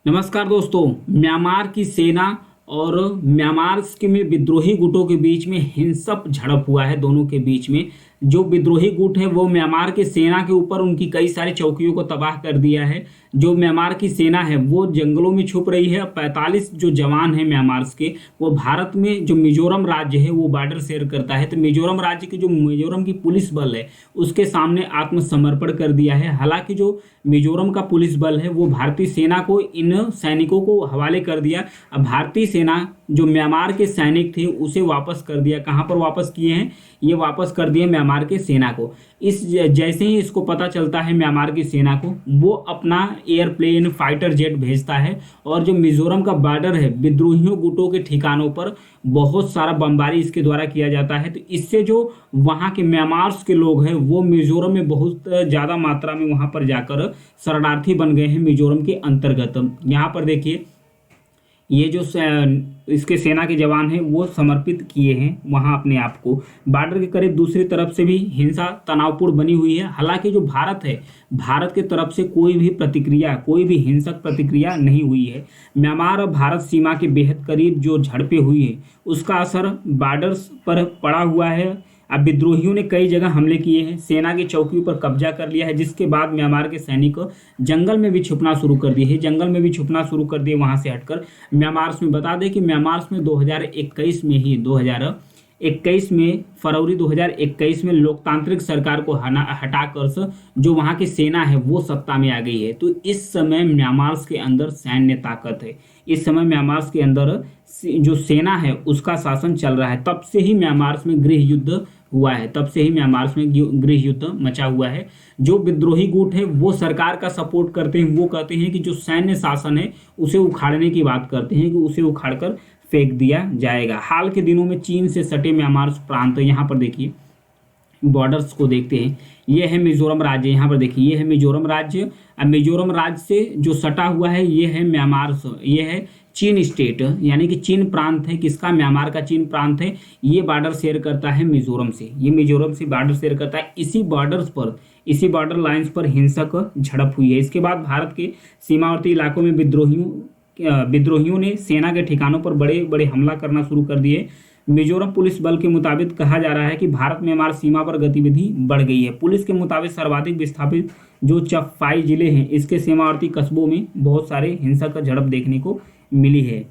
नमस्कार दोस्तों। म्यांमार की सेना और म्यांमार के में विद्रोही गुटों के बीच में हिंसक झड़प हुआ है। दोनों के बीच में जो विद्रोही गुट है वो म्यांमार की सेना के ऊपर उनकी कई सारी चौकियों को तबाह कर दिया है। जो म्यांमार की सेना है वो जंगलों में छुप रही है। 45 जो जवान हैं म्यांमार के, वो भारत में जो मिजोरम राज्य है वो बॉर्डर शेयर करता है, तो मिजोरम राज्य की जो मिजोरम की पुलिस बल है उसके सामने आत्मसमर्पण कर दिया है। हालांकि जो मिजोरम का पुलिस बल है वो भारतीय सेना को इन सैनिकों को हवाले कर दिया। अब भारतीय सेना जो म्यांमार के सैनिक थे उसे वापस कर दिया। कहाँ पर वापस किए हैं? ये वापस कर दिए म्यांमार के सेना को। इस जैसे ही इसको पता चलता है म्यांमार की सेना को, वो अपना एयरप्लेन फाइटर जेट भेजता है और जो मिजोरम का बॉर्डर है विद्रोहियों गुटों के ठिकानों पर बहुत सारा बमबारी इसके द्वारा किया जाता है। तो इससे जो वहाँ के म्यांमार के लोग हैं वो मिजोरम में बहुत ज़्यादा मात्रा में वहाँ पर जाकर शरणार्थी बन गए हैं मिजोरम के अंतर्गत। यहाँ पर देखिए ये जो इसके सेना के जवान हैं वो समर्पित किए हैं वहाँ अपने आप को। बॉर्डर के करीब दूसरी तरफ से भी हिंसा तनावपूर्ण बनी हुई है। हालांकि जो भारत है, भारत की तरफ से कोई भी प्रतिक्रिया, कोई भी हिंसक प्रतिक्रिया नहीं हुई है। म्यांमार और भारत सीमा के बेहद करीब जो झड़पें हुई हैं उसका असर बॉर्डर पर पड़ा हुआ है। अब विद्रोहियों ने कई जगह हमले किए हैं, सेना की चौकियों पर कब्जा कर लिया है, जिसके बाद म्यांमार के सैनिक जंगल में भी छुपना शुरू कर दिए हैं। जंगल में भी छुपना शुरू कर दिए वहां से हटकर। म्यांमार में बता दें कि म्यांमार में 2021 में ही 2021 में फरवरी 2021 में लोकतांत्रिक सरकार को हटाकर जो वहाँ की सेना है वो सत्ता में आ गई है। तो इस समय म्यांमार के अंदर सैन्य ताकत है। इस समय म्यांमार के अंदर जो सेना है उसका शासन चल रहा है। तब से ही म्यांमार में गृह युद्ध हुआ है, तब से ही म्यांमार में गृह युद्ध मचा हुआ है। जो विद्रोही गुट है वो सरकार का सपोर्ट करते हैं। वो कहते हैं कि जो सैन्य शासन है उसे उखाड़ने की बात करते हैं कि उसे उखाड़कर फेंक दिया जाएगा। हाल के दिनों में चीन से सटे म्यांमार प्रांत, यहाँ पर देखिए बॉर्डर्स को देखते हैं। ये है मिजोरम राज्य, यहाँ पर देखिए ये है मिजोरम राज्य। अब मिजोरम राज्य से जो सटा हुआ है ये है म्यांमार, ये है चीन स्टेट, यानी कि चीन प्रांत है। किसका? म्यांमार का चीन प्रांत है। ये बॉर्डर शेयर करता है मिजोरम से, ये मिजोरम से बॉर्डर शेयर करता है। इसी बॉर्डर्स पर, इसी बॉर्डर लाइंस पर हिंसक झड़प हुई है। इसके बाद भारत के सीमावर्ती इलाकों में विद्रोहियों ने सेना के ठिकानों पर बड़े बड़े हमला करना शुरू कर दिए। मिजोरम पुलिस बल के मुताबिक कहा जा रहा है कि भारत म्यांमार सीमा पर गतिविधि बढ़ गई है। पुलिस के मुताबिक सर्वाधिक विस्थापित जो चफाई जिले हैं इसके सीमावर्ती कस्बों में बहुत सारे हिंसक झड़प देखने को मिली है।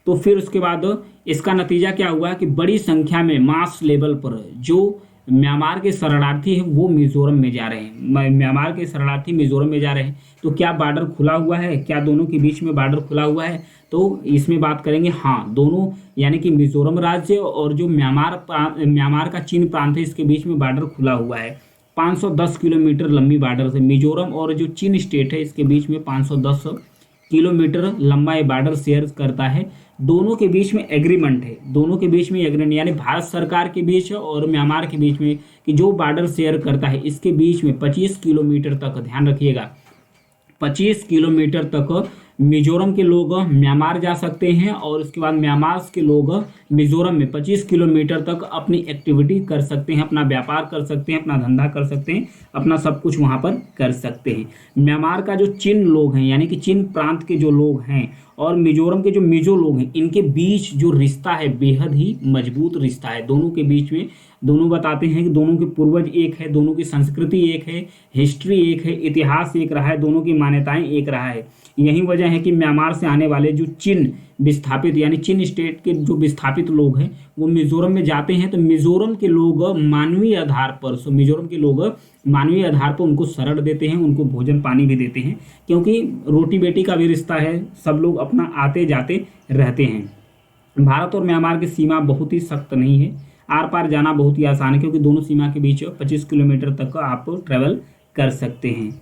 तो फिर उसके बाद इसका नतीजा क्या हुआ कि बड़ी संख्या में मास लेवल पर जो म्यांमार के शरणार्थी हैं वो मिजोरम में जा रहे हैं। म्यांमार के शरणार्थी मिजोरम में जा रहे हैं। तो क्या बॉर्डर खुला हुआ है? क्या दोनों के बीच में बॉर्डर खुला हुआ है? तो इसमें बात करेंगे, हाँ, दोनों यानी कि मिजोरम राज्य और जो म्यांमार का चीन प्रांत है इसके बीच में बॉर्डर खुला हुआ है। 510 किलोमीटर लंबी बॉर्डर से मिजोरम और जो चीन स्टेट है इसके बीच में 510 किलोमीटर लंबा ये बॉर्डर शेयर करता है। दोनों के बीच में एग्रीमेंट है, दोनों के बीच में एग्रीमेंट यानी भारत सरकार के बीच और म्यांमार के बीच में कि जो बॉर्डर शेयर करता है इसके बीच में 25 किलोमीटर तक, ध्यान रखिएगा, 25 किलोमीटर तक मिजोरम के लोग म्यांमार जा सकते हैं और उसके बाद म्यांमार के लोग मिजोरम में 25 किलोमीटर तक अपनी एक्टिविटी कर सकते हैं, अपना व्यापार कर सकते हैं, अपना धंधा कर सकते हैं, अपना सब कुछ वहाँ पर कर सकते हैं। म्यांमार का जो चीन लोग हैं यानी कि चीन प्रांत के जो लोग हैं और मिजोरम के जो मिजो लोग हैं इनके बीच जो रिश्ता है बेहद ही मजबूत रिश्ता है। दोनों के बीच में, दोनों बताते हैं कि दोनों के पूर्वज एक है, दोनों की संस्कृति एक है, हिस्ट्री एक है, इतिहास एक रहा है, दोनों की मान्यताएं एक रहा है। यही वजह है कि म्यांमार से आने वाले जो चीन विस्थापित यानी चीन स्टेट के जो विस्थापित लोग हैं वो मिजोरम में जाते हैं। तो मिजोरम के लोग मानवीय आधार पर, मिजोरम के लोग मानवीय आधार पर उनको शरण देते हैं, उनको भोजन पानी भी देते हैं, क्योंकि रोटी बेटी का भी रिश्ता है, सब लोग अपना आते जाते रहते हैं। भारत और म्यांमार की सीमा बहुत ही सख्त नहीं है, आर पार जाना बहुत ही आसान है, क्योंकि दोनों सीमा के बीच 25 किलोमीटर तक आप ट्रेवल कर सकते हैं।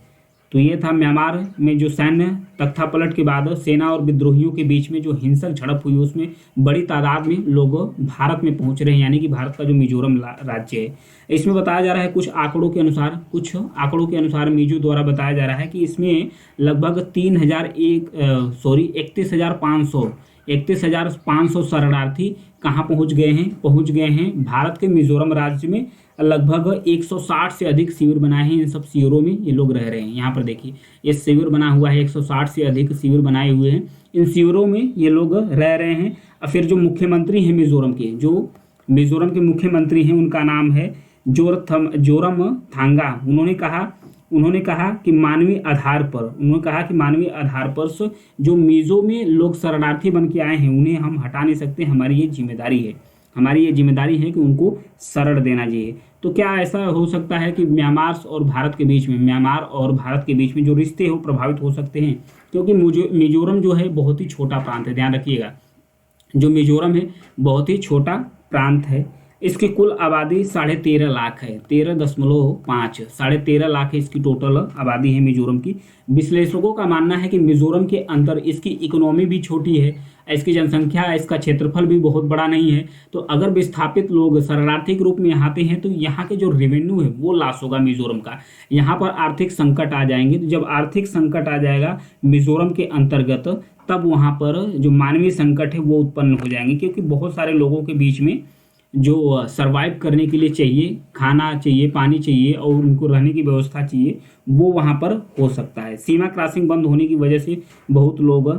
तो ये था म्यांमार में जो सैन्य तख्तापलट के बाद सेना और विद्रोहियों के बीच में जो हिंसक झड़प हुई उसमें बड़ी तादाद में लोग भारत में पहुंच रहे हैं, यानी कि भारत का जो मिजोरम राज्य है। इसमें बताया जा रहा है कुछ आंकड़ों के अनुसार मिजो द्वारा बताया जा रहा है कि इसमें लगभग 31,500 31,500 शरणार्थी कहाँ पहुँच गए हैं भारत के मिजोरम राज्य में। लगभग 160 से अधिक शिविर बनाए हैं। इन सब शिविरों में ये लोग रह रहे हैं। यहाँ पर देखिए ये शिविर बना हुआ है, 160 से अधिक शिविर बनाए हुए हैं। इन शिविरों में ये लोग रह रहे हैं। और फिर जो मुख्यमंत्री हैं मिजोरम के मुख्यमंत्री हैं, उनका नाम है जोरमथांगा। उन्होंने कहा कि मानवीय आधार पर जो मिजो में लोग शरणार्थी बन के आए हैं उन्हें हम हटा नहीं सकते। हमारी ये जिम्मेदारी है कि उनको शरण देना चाहिए। तो क्या ऐसा हो सकता है कि म्यांमार और भारत के बीच में जो रिश्ते हो प्रभावित हो सकते हैं? क्योंकि मिजोरम जो है बहुत ही छोटा प्रांत है, ध्यान रखिएगा। जो मिजोरम है बहुत ही छोटा प्रांत है। इसकी कुल आबादी 13.5 लाख है, 13.5 13.5 लाख है इसकी टोटल आबादी है मिजोरम की। विश्लेषकों का मानना है कि मिजोरम के अंदर इसकी इकोनॉमी भी छोटी है, इसकी जनसंख्या, इसका क्षेत्रफल भी बहुत बड़ा नहीं है। तो अगर विस्थापित लोग शरणार्थी के रूप में आते हैं तो यहाँ के जो रेवेन्यू है वो लॉस होगा मिजोरम का। यहाँ पर आर्थिक संकट आ जाएंगे। तो जब आर्थिक संकट आ जाएगा मिजोरम के अंतर्गत, तब वहाँ पर जो मानवीय संकट है वो उत्पन्न हो जाएंगे। क्योंकि बहुत सारे लोगों के बीच में जो सरवाइव करने के लिए चाहिए, खाना चाहिए, पानी चाहिए और उनको रहने की व्यवस्था चाहिए, वो वहाँ पर हो सकता है। सीमा क्रॉसिंग बंद होने की वजह से बहुत लोग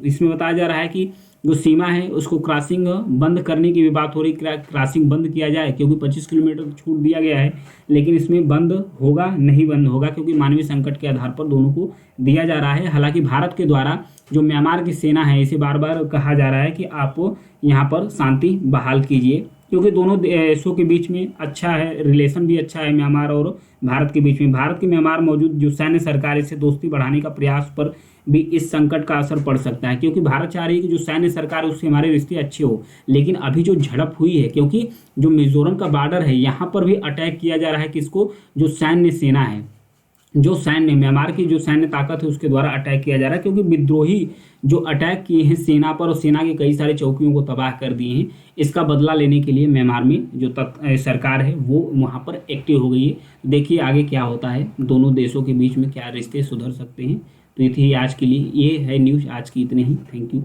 इसमें बताया जा रहा है कि जो सीमा है उसको क्रॉसिंग बंद करने की भी बात हो रही, क्रॉसिंग बंद किया जाए। क्योंकि 25 किलोमीटर छूट दिया गया है, लेकिन इसमें बंद होगा नहीं बंद होगा, क्योंकि मानवीय संकट के आधार पर दोनों को दिया जा रहा है। हालांकि भारत के द्वारा जो म्यांमार की सेना है इसे बार बार कहा जा रहा है कि आप यहाँ पर शांति बहाल कीजिए, क्योंकि दोनों देशों के बीच में अच्छा है, रिलेशन भी अच्छा है म्यांमार और भारत के बीच में। भारत के म्यांमार मौजूद जो सैन्य सरकार इससे दोस्ती बढ़ाने का प्रयास पर भी इस संकट का असर पड़ सकता है। क्योंकि भारत चाह रही है कि जो सैन्य सरकार है उससे हमारे रिश्ते अच्छे हो। लेकिन अभी जो झड़प हुई है, क्योंकि जो मिजोरम का बॉर्डर है यहाँ पर भी अटैक किया जा रहा है किसको, जो सैन्य सेना है, म्यांमार की जो सैन्य ताकत है उसके द्वारा अटैक किया जा रहा है। क्योंकि विद्रोही जो अटैक किए हैं सेना पर और सेना के कई सारे चौकियों को तबाह कर दिए हैं, इसका बदला लेने के लिए म्यांमार में जो सरकार है वो वहाँ पर एक्टिव हो गई है। देखिए आगे क्या होता है, दोनों देशों के बीच में क्या रिश्ते सुधर सकते हैं। तो ये थी आज के लिए, ये है न्यूज़ आज की, इतने ही। Thank you.